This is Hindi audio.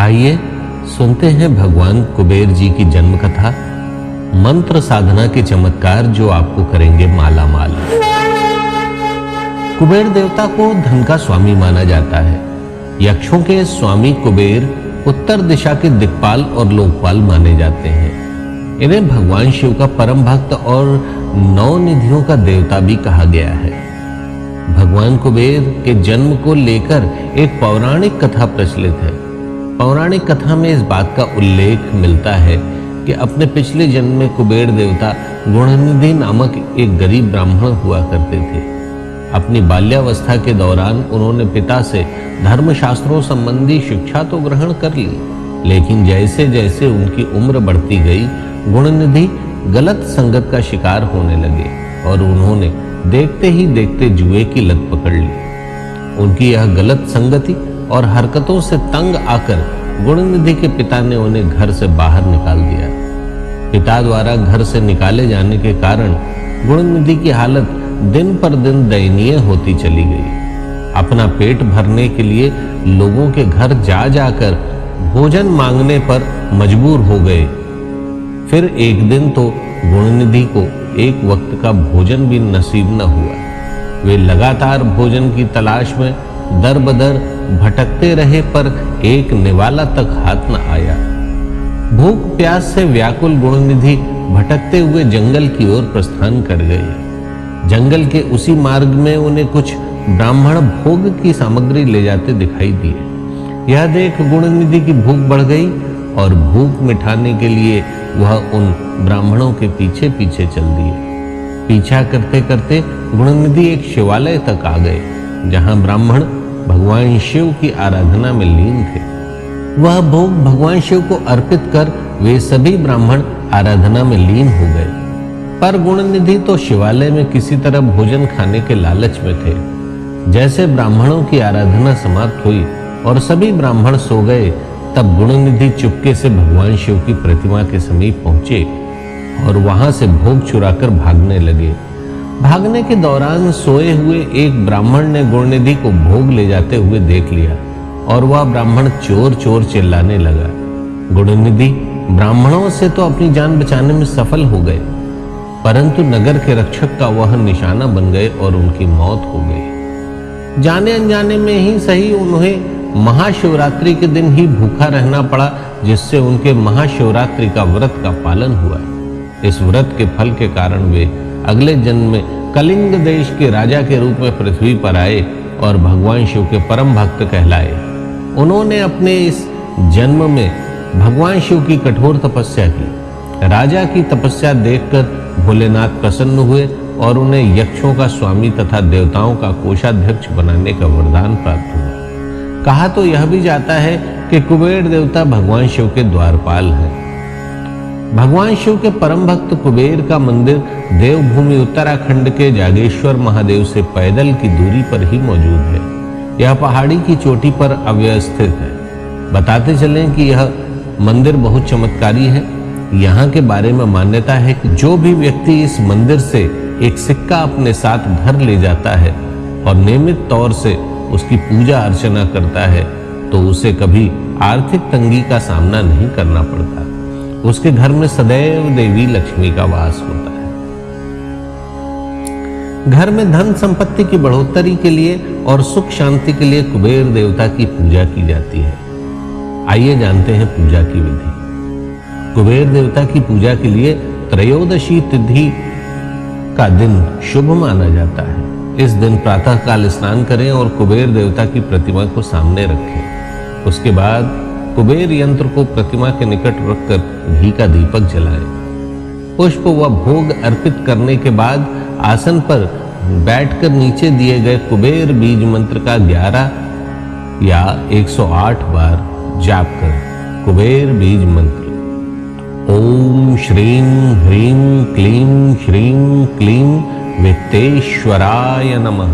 आइए सुनते हैं भगवान कुबेर जी की जन्म कथा, मंत्र साधना के चमत्कार जो आपको करेंगे माला माल। कुबेर देवता को धन का स्वामी माना जाता है। यक्षों के स्वामी कुबेर उत्तर दिशा के दिक्पाल और लोकपाल माने जाते हैं। इन्हें भगवान शिव का परम भक्त और 9 निधियों का देवता भी कहा गया है। भगवान कुबेर के जन्म को लेकर एक पौराणिक कथा प्रचलित है। पौराणिक कथा में इस बात का उल्लेख मिलता है कि अपने पिछले जन्म में कुबेर देवता गुणनिधि नामक एक गरीब ब्राह्मण हुआ करते थे। अपनी बाल्यावस्था के दौरान उन्होंने पिता से धर्मशास्त्रों संबंधी शिक्षा तो ग्रहण कर ली, लेकिन जैसे जैसे उनकी उम्र बढ़ती गई, गुणनिधि गलत संगत का शिकार होने लगे और उन्होंने देखते ही देखते जुए की लत पकड़ ली। उनकी यह गलत संगति और हरकतों से तंग आकर गुणनिधि के पिता ने उन्हें घर से बाहर निकाल दिया। पिता द्वारा घर से निकाले जाने के कारण गुणनिधि की हालत दिन पर दिन दयनीय होती चली गई। अपना पेट भरने के लिए लोगों के घर जा जाकर भोजन मांगने पर मजबूर हो गए। फिर एक दिन तो गुणनिधि को एक वक्त का भोजन भी नसीब न हुआ। वे लगातार भोजन की तलाश में दर बदर भटकते रहे, पर एक निवाला तक हाथ न आया। भूख प्यास से व्याकुल गुणनिधि भटकते हुए जंगल की ओर प्रस्थान कर गए। जंगल के उसी मार्ग में उन्हें कुछ ब्राह्मण भोग की सामग्री ले जाते दिखाई दिए। यह देख गुणनिधि की भूख बढ़ गई और भूख मिटाने के लिए वह उन ब्राह्मणों के पीछे पीछे चल दिए। पीछा करते करते गुणनिधि एक शिवालय तक आ गए, जहां ब्राह्मण भगवान शिव की आराधना में लीन थे। वह भोग भगवान शिव को अर्पित कर वे सभी ब्राह्मण आराधना में लीन हो गए। पर गुणनिधि तो शिवालय में किसी तरह भोजन खाने के लालच में थे। जैसे ब्राह्मणों की आराधना समाप्त हुई और सभी ब्राह्मण सो गए, तब गुणनिधि चुपके से भगवान शिव की प्रतिमा के समीप पहुंचे और वहां से भोग चुराकर भागने लगे। भागने के दौरान सोए हुए एक ब्राह्मण ने गुणनिधि को भोग ले जाते हुए देख लिया और वह ब्राह्मण चोर चोर चिल्लाने लगा। गुणनिधि ब्राह्मणों से तो अपनी जान बचाने में सफल हो गए, परंतु नगर के रक्षक का वह निशाना बन गए और उनकी मौत हो गई। जाने अनजाने में ही सही, उन्हें महाशिवरात्रि के दिन ही भूखा रहना पड़ा, जिससे उनके महाशिवरात्रि का व्रत का पालन हुआ। इस व्रत के फल के कारण वे अगले जन्म में कलिंग देश के राजा के रूप में पृथ्वी पर आए और भगवान शिव के परम भक्त कहलाए। उन्होंने अपने इस जन्म में भगवान शिव की कठोर तपस्या की। राजा की तपस्या देखकर भोलेनाथ प्रसन्न हुए और उन्हें यक्षों का स्वामी तथा देवताओं का कोषाध्यक्ष बनाने का वरदान प्राप्त हुआ। कहा तो यह भी जाता है कि कुबेर देवता भगवान शिव के द्वारपाल हैं। भगवान शिव के परम भक्त कुबेर का मंदिर देवभूमि उत्तराखंड के जागेश्वर महादेव से पैदल की दूरी पर ही मौजूद है। यह पहाड़ी की चोटी पर अव्यवस्थित है। बताते चलें कि यह मंदिर बहुत चमत्कारी है। यहाँ के बारे में मान्यता है कि जो भी व्यक्ति इस मंदिर से एक सिक्का अपने साथ धर ले जाता है और नियमित तौर से उसकी पूजा अर्चना करता है, तो उसे कभी आर्थिक तंगी का सामना नहीं करना पड़ता। उसके घर में सदैव देवी लक्ष्मी का वास होता है। घर में धन संपत्ति की बढ़ोतरी के लिए और सुख शांति के लिए कुबेर देवता की पूजा की जाती है। आइए जानते हैं पूजा की विधि। कुबेर देवता की पूजा के लिए त्रयोदशी तिथि का दिन शुभ माना जाता है। इस दिन प्रातःकाल स्नान करें और कुबेर देवता की प्रतिमा को सामने रखें। उसके बाद कुबेर यंत्र को प्रतिमा के निकट रखकर घी का दीपक जलाएं। पुष्प व भोग अर्पित करने के बाद आसन पर बैठकर नीचे दिए गए कुबेर बीज मंत्र का 11 या 108 बार जाप करें। कुबेर बीज मंत्र: ओम श्रीं ह्रीं क्लीं श्रीं क्लीं वित्तेश्वराय नमः।